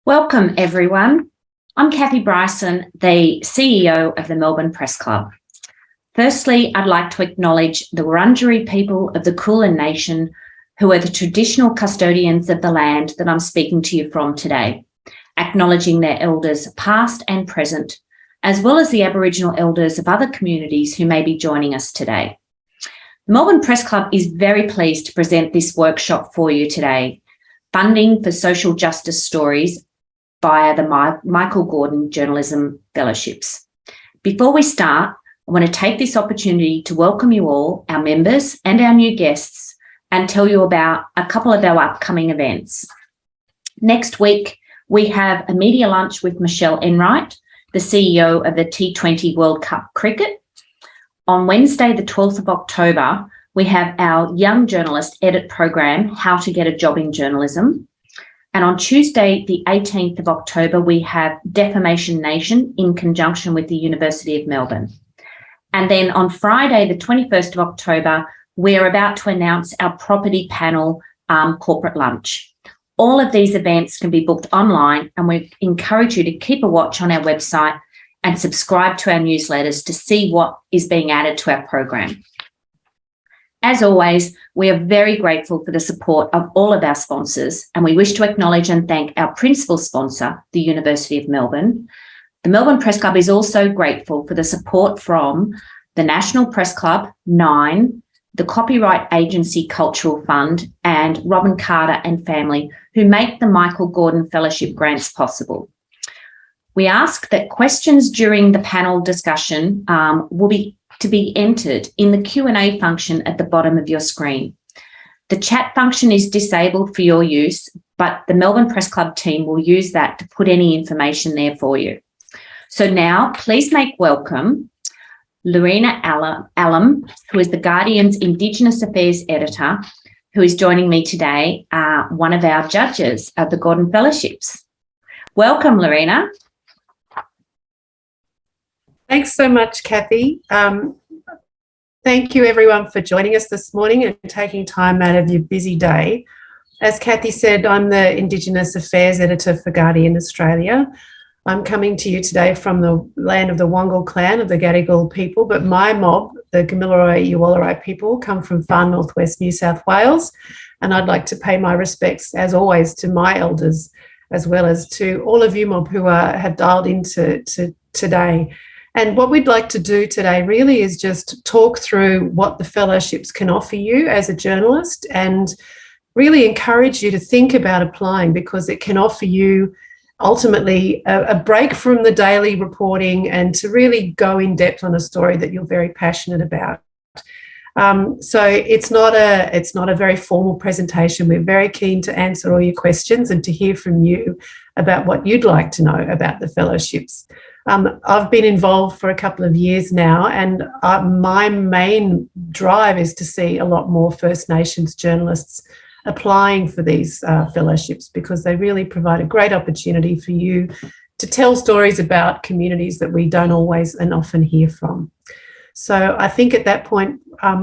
Welcome, everyone. I'm Cathy Bryson, the CEO of the Melbourne Press Club. Firstly, I'd like to acknowledge the Wurundjeri people of the Kulin Nation, who are the traditional custodians of the land that I'm speaking to you from today, acknowledging their elders past and present, as well as the Aboriginal elders of other communities who may be joining us today. The Melbourne Press Club is very pleased to present this workshop for you today, Funding for Social Justice Stories via the Michael Gordon Journalism Fellowships. Before we start, I want to take this opportunity to welcome you all, our members and our new guests, and tell you about a couple of our upcoming events. Next week, we have a media lunch with Michelle Enright, the CEO of the T20 World Cup Cricket. On Wednesday, the 12th of October, we have our Young Journalist Edit program, How to Get a Job in Journalism. And on Tuesday, the 18th of October, we have Defamation Nation in conjunction with the University of Melbourne. And then on Friday, the 21st of October, we're about to announce our property panel corporate lunch. All of these events can be booked online, and we encourage you to keep a watch on our website and subscribe to our newsletters to see what is being added to our program. As always, we are very grateful for the support of all of our sponsors, and we wish to acknowledge and thank our principal sponsor, the University of Melbourne. The Melbourne Press Club is also grateful for the support from the National Press Club, Nine, the Copyright Agency Cultural Fund, and Robin Carter and family, who make the Michael Gordon Fellowship grants possible. We ask that questions during the panel discussion will be entered in the Q&A function at the bottom of your screen. The chat function is disabled for your use, but the Melbourne Press Club team will use that to put any information there for you. So now, please make welcome Lorena Allam, who is the Guardian's Indigenous Affairs Editor, who is joining me today, one of our judges of the Gordon Fellowships. Welcome, Lorena. Thanks so much, Cathy. Thank you, everyone, for joining us this morning and taking time out of your busy day. As Cathy said, I'm the Indigenous Affairs Editor for Guardian Australia. I'm coming to you today from the land of the Wangal clan of the Gadigal people, but my mob, the Gamilaroi Yuwalarai people, come from far northwest New South Wales, and I'd like to pay my respects, as always, to my elders, as well as to all of you mob who have dialed into today. And what we'd like to do today really is just talk through what the fellowships can offer you as a journalist and really encourage you to think about applying, because it can offer you ultimately a break from the daily reporting and to really go in depth on a story that you're very passionate about. So it's not a very formal presentation. We're very keen to answer all your questions and to hear from you about what you'd like to know about the fellowships. I've been involved for a couple of years now, and my main drive is to see a lot more First Nations journalists applying for these fellowships, because they really provide a great opportunity for you to tell stories about communities that we don't always and often hear from. So I think at that point,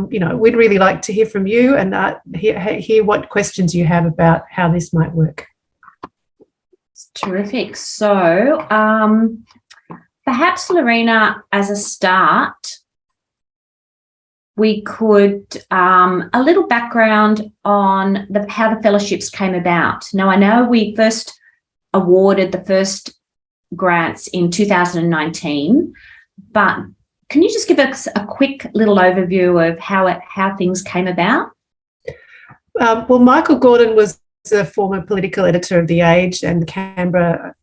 we'd really like to hear from you and hear what questions you have about how this might work. Terrific. So perhaps, Lorena, as a start, we could a little background on how the fellowships came about. Now, I know we first awarded the first grants in 2019, but can you just give us a quick little overview of how things came about? Well, Michael Gordon was a former political editor of The Age and the Canberra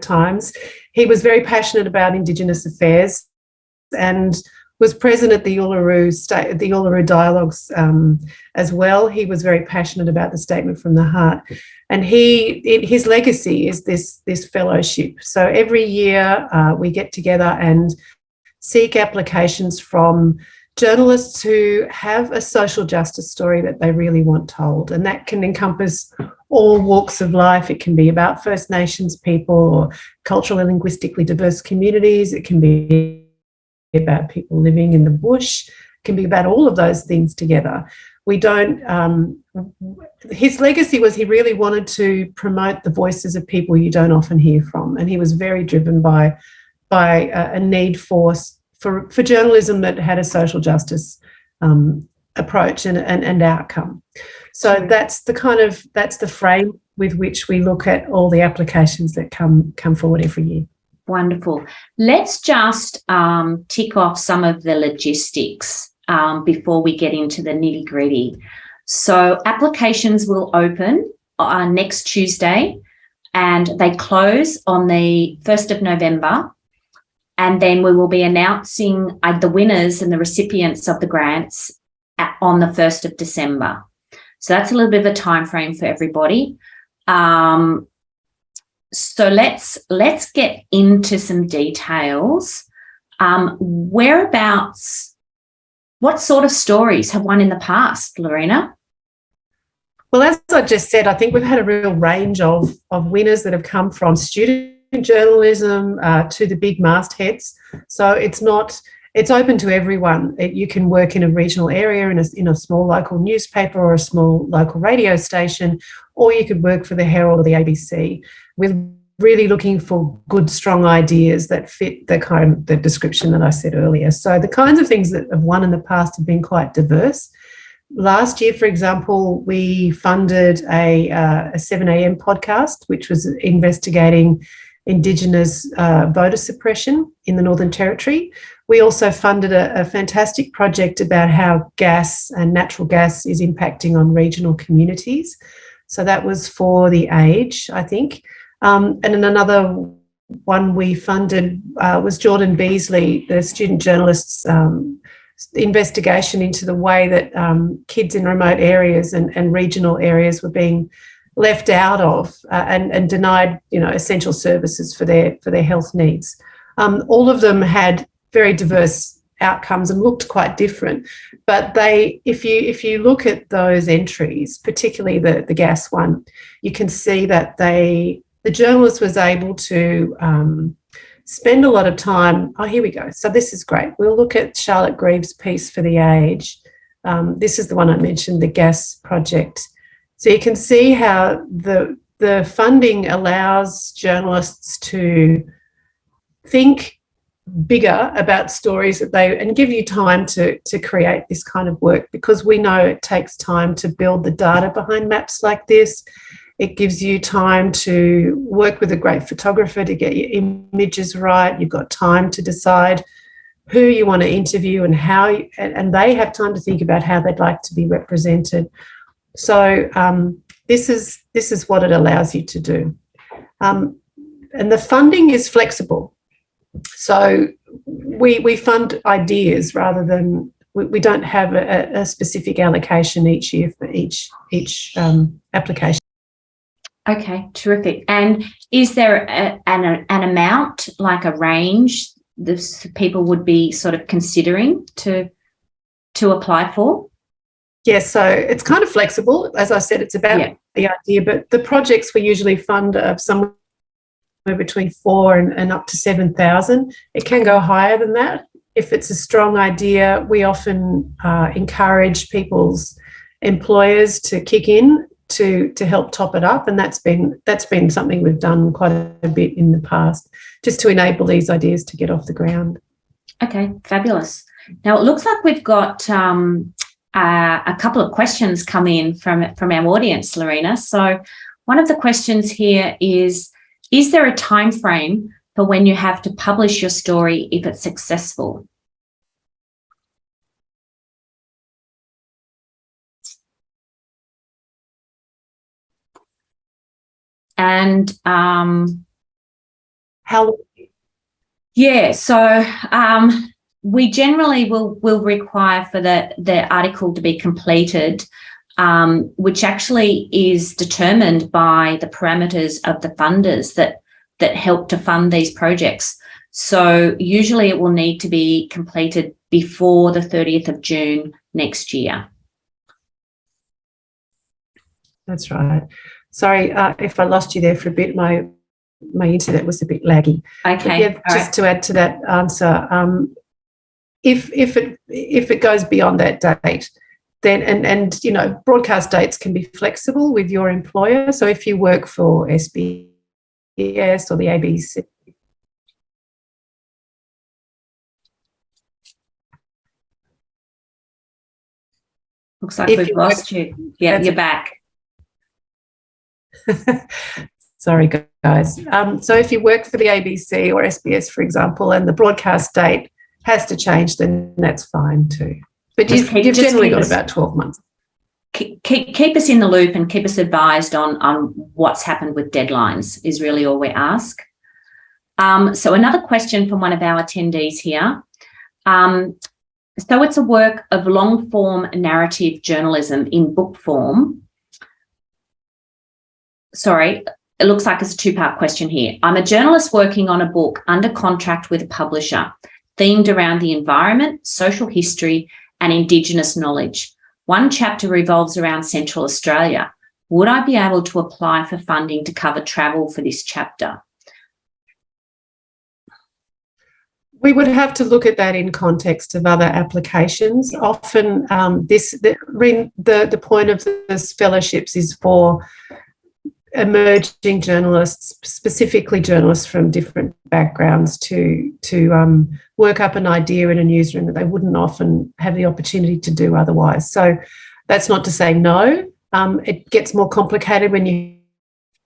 Times. He was very passionate about Indigenous affairs and was present at the Uluru Dialogues as well. He was very passionate about the Statement from the Heart, and his legacy is this fellowship. So every year we get together and seek applications from journalists who have a social justice story that they really want told, and that can encompass all walks of life. It can be about First Nations people or culturally and linguistically diverse communities. It can be about people living in the bush. It can be about all of those things together. We don't, his legacy was he really wanted to promote the voices of people you don't often hear from. And he was very driven by a need for journalism that had a social justice approach and outcome. So that's the frame with which we look at all the applications that come forward every year. Wonderful. Let's just tick off some of the logistics before we get into the nitty-gritty. So applications will open next Tuesday, and they close on the 1st of November. And then we will be announcing the winners and the recipients of the grants on the 1st of December. So that's a little bit of a time frame for everybody. So let's get into some details. Whereabouts, what sort of stories have won in the past, Lorena? Well, as I just said, I think we've had a real range of winners that have come from student journalism to the big mastheads. So it's open to everyone. You can work in a regional area, in a small local newspaper or a small local radio station, or you could work for the Herald or the ABC. We're really looking for good, strong ideas that fit the description that I said earlier. So the kinds of things that have won in the past have been quite diverse. Last year, for example, we funded a 7am podcast, which was investigating Indigenous voter suppression in the Northern Territory. We also funded a fantastic project about how gas and natural gas is impacting on regional communities. So that was for The Age, I think. And then another one we funded was Jordan Beasley, the student journalist's investigation into the way that kids in remote areas and regional areas were being left out of and denied, essential services for their health needs. All of them had very diverse outcomes and looked quite different. But if you look at those entries, particularly the gas one, you can see that the journalist was able to spend a lot of time. Oh, here we go. So this is great. We'll look at Charlotte Greaves' piece for The Age. This is the one I mentioned, the gas project. So you can see how the funding allows journalists to think bigger about stories and give you time to create this kind of work, because we know it takes time to build the data behind maps like this. It gives you time to work with a great photographer to get your images right. You've got time to decide who you want to interview and how, and they have time to think about how they'd like to be represented. So this is what it allows you to do. And the funding is flexible. So we fund ideas rather than, we don't have a specific allocation each year for each application. Okay, terrific. And is there an amount, like a range, that people would be sort of considering to apply for? Yes, so it's kind of flexible. As I said, it's about the idea, but the projects we usually fund are somewhere between 4,000 and up to 7,000. It can go higher than that. If it's a strong idea, we often encourage people's employers to kick in to help top it up, and that's been something we've done quite a bit in the past, just to enable these ideas to get off the ground. Okay, fabulous. Now it looks like we've got a couple of questions come in from our audience, Lorena. So one of the questions here is there a time frame for when you have to publish your story if it's successful? And how long? Yeah, so we generally will require for the article to be completed, which actually is determined by the parameters of the funders that help to fund these projects. So usually it will need to be completed before the 30th of June next year. That's right. Sorry if I lost you there for a bit. My internet was a bit laggy. Okay. Yeah, just to add to that answer, if it goes beyond that date, then and you know, broadcast dates can be flexible with your employer. So if you work for SBS or the ABC. Looks like we've lost you. Yeah, you're back. Sorry, guys. So if you work for the ABC or SBS, for example, and the broadcast date has to change, then that's fine too. But you've generally got about 12 months. Keep us in the loop and keep us advised on what's happened with deadlines is really all we ask. So another question from one of our attendees here. So it's a work of long-form narrative journalism in book form. Sorry, it looks like it's a two-part question here. I'm a journalist working on a book under contract with a publisher themed around the environment, social history, and Indigenous knowledge. One chapter revolves around Central Australia. Would I be able to apply for funding to cover travel for this chapter? We would have to look at that in context of other applications. Often the point of this fellowships is for emerging journalists, specifically journalists from different backgrounds, to work up an idea in a newsroom that they wouldn't often have the opportunity to do otherwise. So that's not to say no. It gets more complicated when you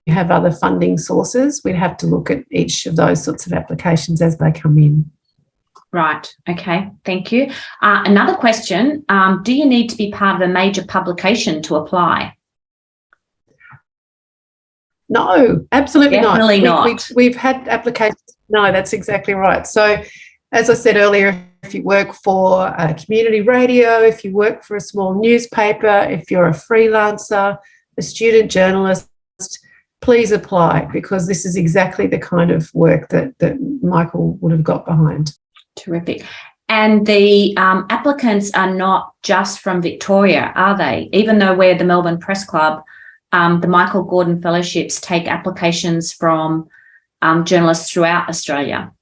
have other funding sources. We'd have to look at each of those sorts of applications as they come in. Right. Okay. Thank you. Another question. Do you need to be part of a major publication to apply? No, absolutely Definitely not. We've had applications. No, that's exactly right. So, as I said earlier, if you work for a community radio, if you work for a small newspaper, if you're a freelancer, a student journalist, please apply, because this is exactly the kind of work that Michael would have got behind. Terrific. And the applicants are not just from Victoria, are they? Even though we're the Melbourne Press Club, the Michael Gordon Fellowships take applications from journalists throughout Australia.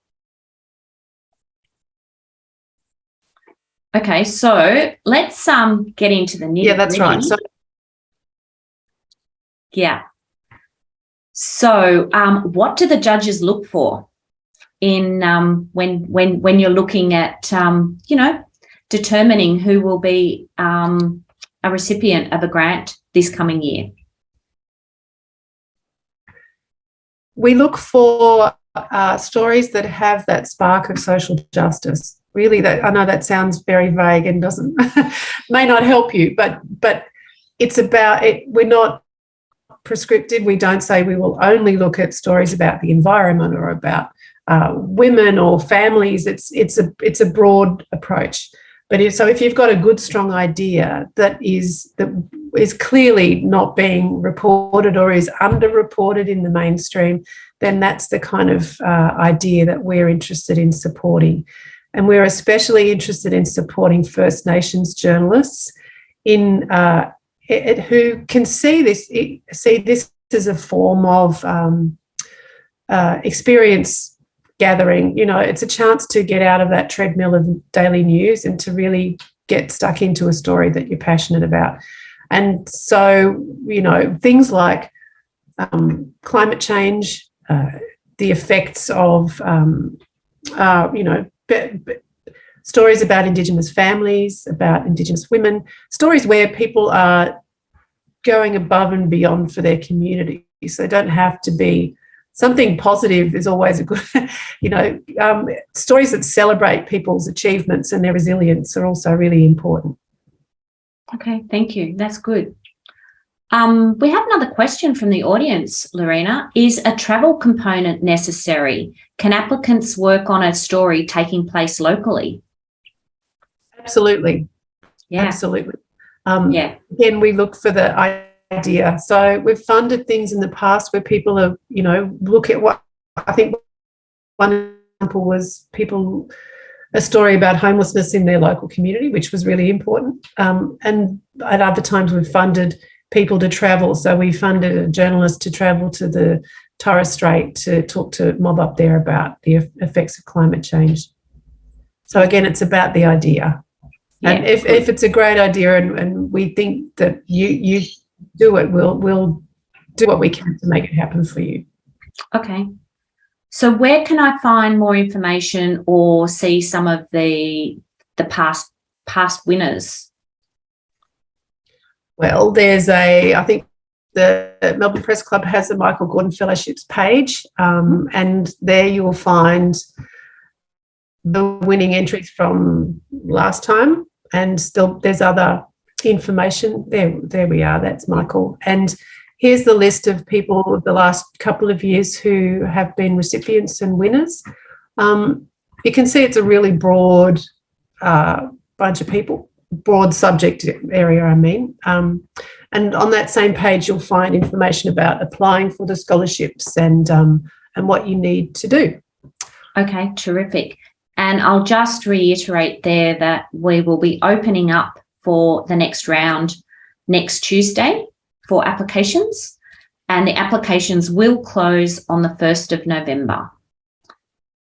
Okay, so let's get into the nitty-gritty. Yeah, that's right. So what do the judges look for in when you're looking at determining who will be a recipient of a grant this coming year? We look for stories that have that spark of social justice. Really, that I know that sounds very vague and doesn't may not help you, but it's about it. We're not prescriptive. We don't say we will only look at stories about the environment or about women or families. It's a broad approach. But if you've got a good, strong idea that is clearly not being reported or is underreported in the mainstream, then that's the kind of idea that we're interested in supporting. And we're especially interested in supporting First Nations journalists who can see this as a form of experience gathering. You know, it's a chance to get out of that treadmill of daily news and to really get stuck into a story that you're passionate about. And so, you know, things like climate change, the effects of, stories about Indigenous families, about Indigenous women, stories where people are going above and beyond for their community. So they don't have to be something positive is always a good, stories that celebrate people's achievements and their resilience are also really important. Okay, thank you. That's good. We have another question from the audience, Lorena. Is a travel component necessary? Can applicants work on a story taking place locally? Absolutely. Yeah. Absolutely. Again, we look for the idea. So we've funded things in the past where people have, look at what I think one example was a story about homelessness in their local community, which was really important. And at other times we've funded people to travel. So we funded a journalist to travel to the Torres Strait to talk to mob up there about the effects of climate change. So again, it's about the idea. And if it's a great idea and we think that you do it, we'll do what we can to make it happen for you. Okay. So where can I find more information or see some of the past winners? Well, I think the Melbourne Press Club has the Michael Gordon Fellowships page, and there you will find the winning entries from last time, and still there's other information. There we are, that's Michael. And here's the list of people of the last couple of years who have been recipients and winners. You can see it's a really broad bunch of people, broad subject area, I mean. And on that same page, you'll find information about applying for the scholarships and what you need to do. Okay, terrific. And I'll just reiterate there that we will be opening up for the next round next Tuesday for applications, and the applications will close on the 1st of November.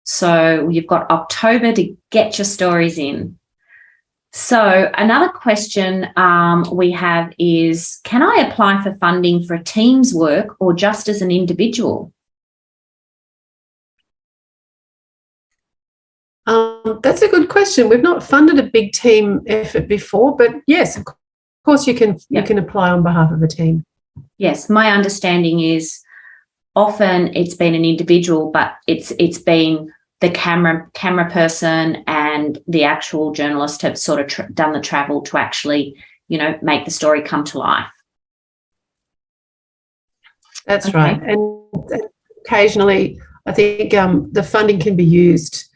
So you've got October to get your stories in. So another question we have is, can I apply for funding for a team's work or just as an individual? That's a good question. We've not funded a big team effort before, but yes, of course you can apply on behalf of a team. Yes, my understanding is often it's been an individual, but it's been the camera person and the actual journalist have sort of done the travel to actually, make the story come to life. That's okay. Right. And occasionally, I think the funding can be used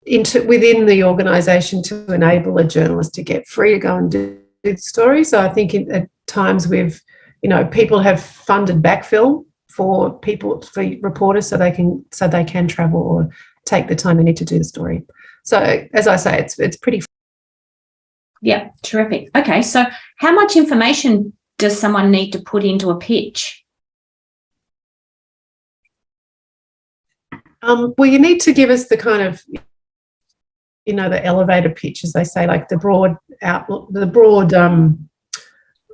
within the organisation to enable a journalist to get free to go and do the story. So I think at times people have funded backfill for reporters so they can travel or take the time they need to do the story. So as I say, it's pretty. Yeah, terrific. Okay, so how much information does someone need to put into a pitch? Well, you need to give us the kind of, the elevator pitch, as they say, like the broad outlook, the broad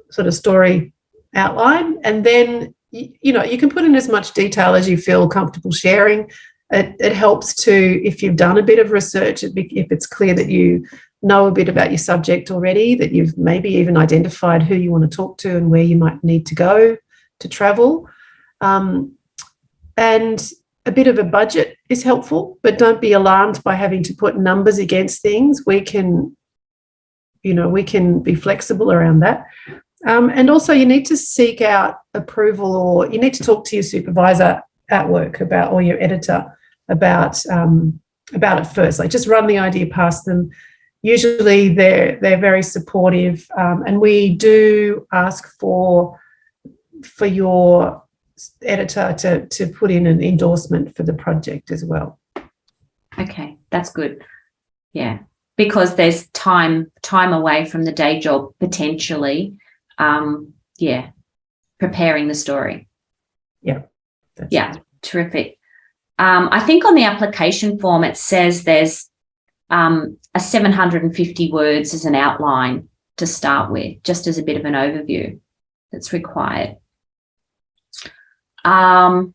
sort of story outline, and then you can put in as much detail as you feel comfortable sharing. It helps to, if you've done a bit of research, if it's clear that you know a bit about your subject already, that you've maybe even identified who you want to talk to and where you might need to go to travel. And a bit of a budget is helpful, but don't be alarmed by having to put numbers against things. We can be flexible around that. And also you need to seek out approval, or you need to talk to your supervisor at work or your editor about it first. Like, just run the idea past them. Usually they're very supportive, and we do ask for your editor to put in an endorsement for the project as well. Okay, that's good. Yeah, because there's time away from the day job potentially. Preparing the story. Yeah. Yeah, terrific. I think on the application form it says there's a 750 words as an outline to start with, just as a bit of an overview that's required. So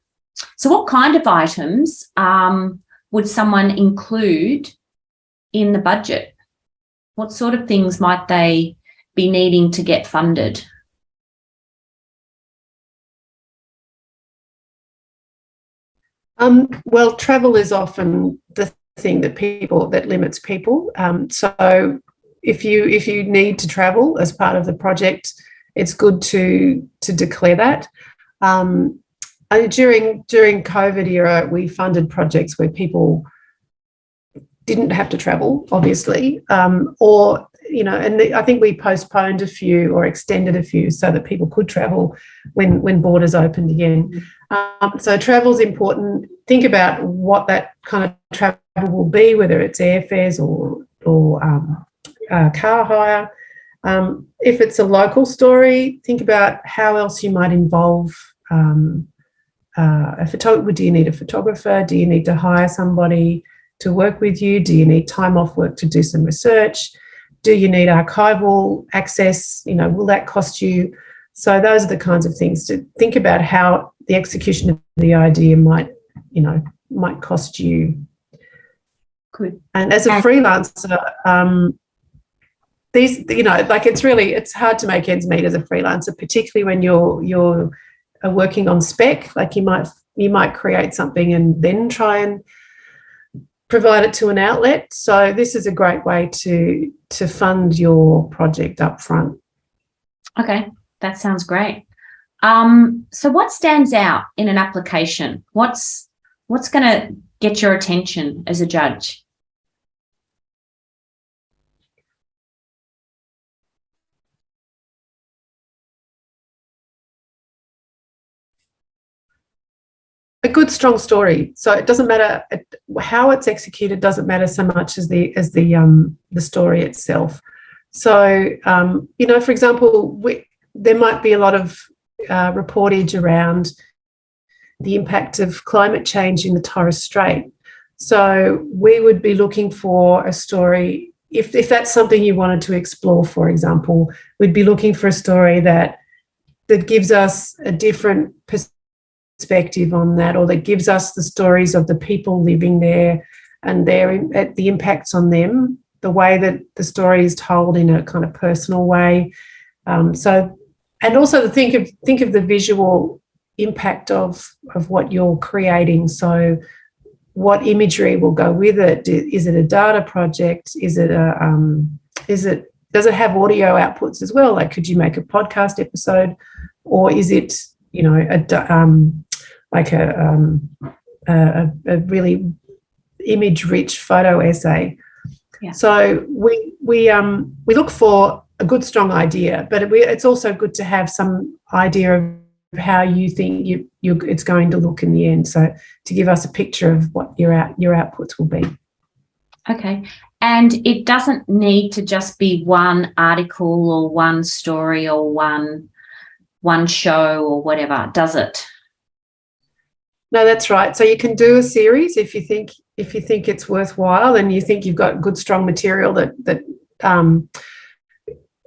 what kind of items would someone include in the budget? What sort of things might they be needing to get funded? Well, travel is often the thing that limits people. So if you need to travel as part of the project, it's good to declare that. During COVID era, we funded projects where people didn't have to travel, obviously, I think we postponed a few or extended a few so that people could travel when borders opened again. So travel is important. Think about what that kind of travel will be, whether it's airfares or car hire. If it's a local story, think about how else you might involve a photographer. Do you need a photographer? Do you need to hire somebody to work with you? Do you need time off work to do some research? Do you need archival access? Will that cost you? So those are the kinds of things to think about, how the execution of the idea might cost you. Good. And as a freelancer, it's hard to make ends meet as a freelancer, particularly when you're working on spec. Like you might create something and then try and provide it to an outlet. So this is a great way to fund your project up front. Okay, that sounds great. So what stands out in an application? What's going to get your attention as a judge? A good, strong story. So it doesn't matter how it's executed. Doesn't matter so much as the story itself. So for example, there might be a lot of reportage around the impact of climate change in the Torres Strait. So we would be looking for a story. If that's something you wanted to explore, for example, we'd be looking for a story that gives us a different perspective on that, or that gives us the stories of the people living there and the impacts on them, the way that the story is told in a kind of personal way. And also to think of the visual impact of what you're creating. So what imagery will go with it? Is it a data project? Does it have audio outputs as well? Like, could you make a podcast episode, or is it a really image-rich photo essay? Yeah. So we look for a good, strong idea, but it's also good to have some idea of how you think it's going to look in the end. So to give us a picture of what your outputs will be. Okay. And it doesn't need to just be one article or one story or one show or whatever, does it? No, that's right. So you can do a series if you think it's worthwhile and you think you've got good, strong material that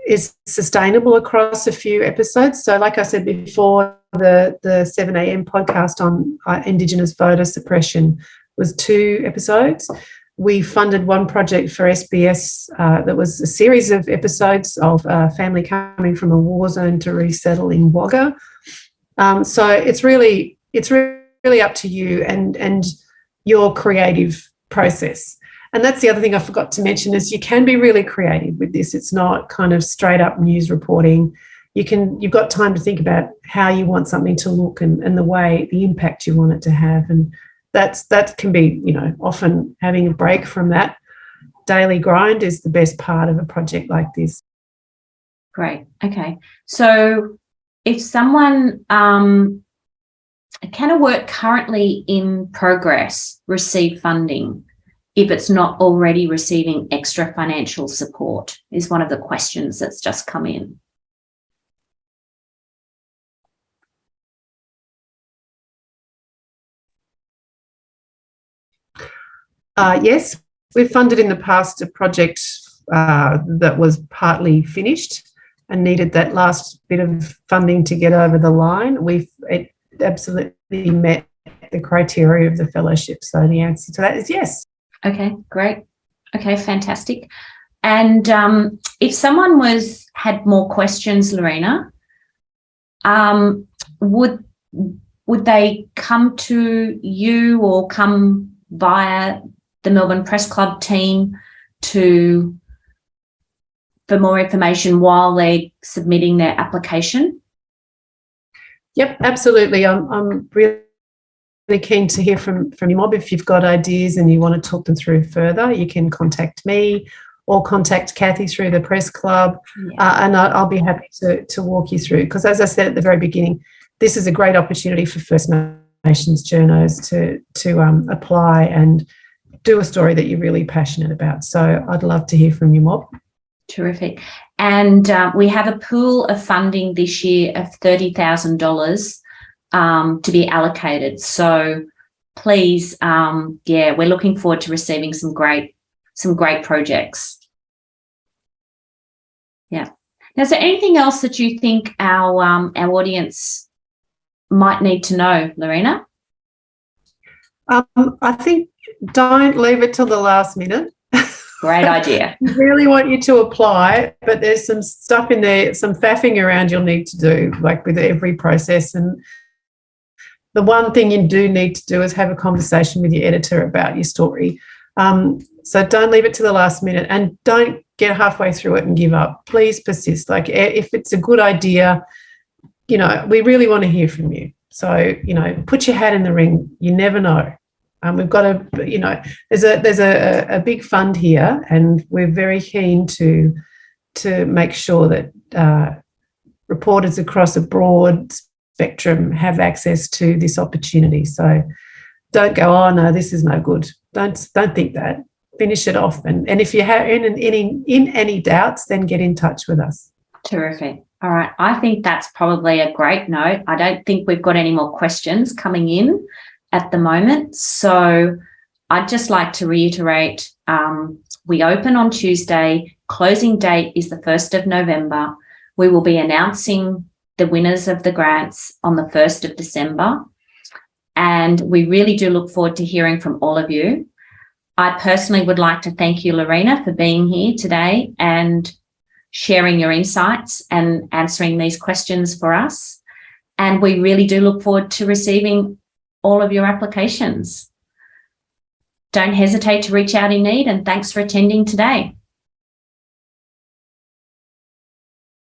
is sustainable across a few episodes. So like I said before, the 7 a.m. podcast on Indigenous voter suppression was 2 episodes. We funded one project for SBS that was a series of episodes of a family coming from a war zone to resettle in Wagga. So it's really up to you and your creative process. And that's the other thing I forgot to mention is you can be really creative with this. It's not kind of straight up news reporting. You've got time to think about how you want something to look and the impact you want it to have. And that can be, often having a break from that daily grind is the best part of a project like this. Great. Okay. So if someone can a work currently in progress receive funding if it's not already receiving extra financial support, is one of the questions that's just come in. Yes, we've funded in the past a project that was partly finished and needed that last bit of funding to get over the line. It absolutely met the criteria of the fellowship. So the answer to that is yes. Okay, great. Okay, fantastic. And if someone had more questions, Lorena, would they come to you or come via the Melbourne Press Club team for more information while they're submitting their application? Yep, absolutely. I'm really keen to hear from your mob. If you've got ideas and you want to talk them through further, you can contact me or contact Cathy through the Press Club, and I'll be happy to walk you through. Because as I said at the very beginning, this is a great opportunity for First Nations journos to apply and do a story that you're really passionate about. So I'd love to hear from your mob. Terrific. And we have a pool of funding this year of $30,000 to be allocated. So please, we're looking forward to receiving some great projects. Yeah. Now, is there anything else that you think our audience might need to know, Lorena? I think don't leave it till the last minute. Great idea. We really want you to apply, but there's some stuff in there, some faffing around you'll need to do, like with every process. And the one thing you do need to do is have a conversation with your editor about your story. So don't leave it to the last minute, and don't get halfway through it and give up. Please persist. Like, if it's a good idea, you know, we really want to hear from you. So, you know, put your hat in the ring. You never know. We've got a, you know, there's a big fund here, and we're very keen to make sure that reporters across a broad spectrum have access to this opportunity. So don't go, oh no, this is no good. Don't think that. Finish it off, and if you have any doubts, then get in touch with us. Terrific. All right. I think that's probably a great note. I don't think we've got any more questions coming in at the moment. So I'd just like to reiterate, we open on Tuesday. Closing date is the 1st of November. We will be announcing the winners of the grants on the 1st of December. And we really do look forward to hearing from all of you. I personally would like to thank you, Lorena, for being here today and sharing your insights and answering these questions for us. And we really do look forward to receiving all of your applications. Don't hesitate to reach out in need, and thanks for attending today.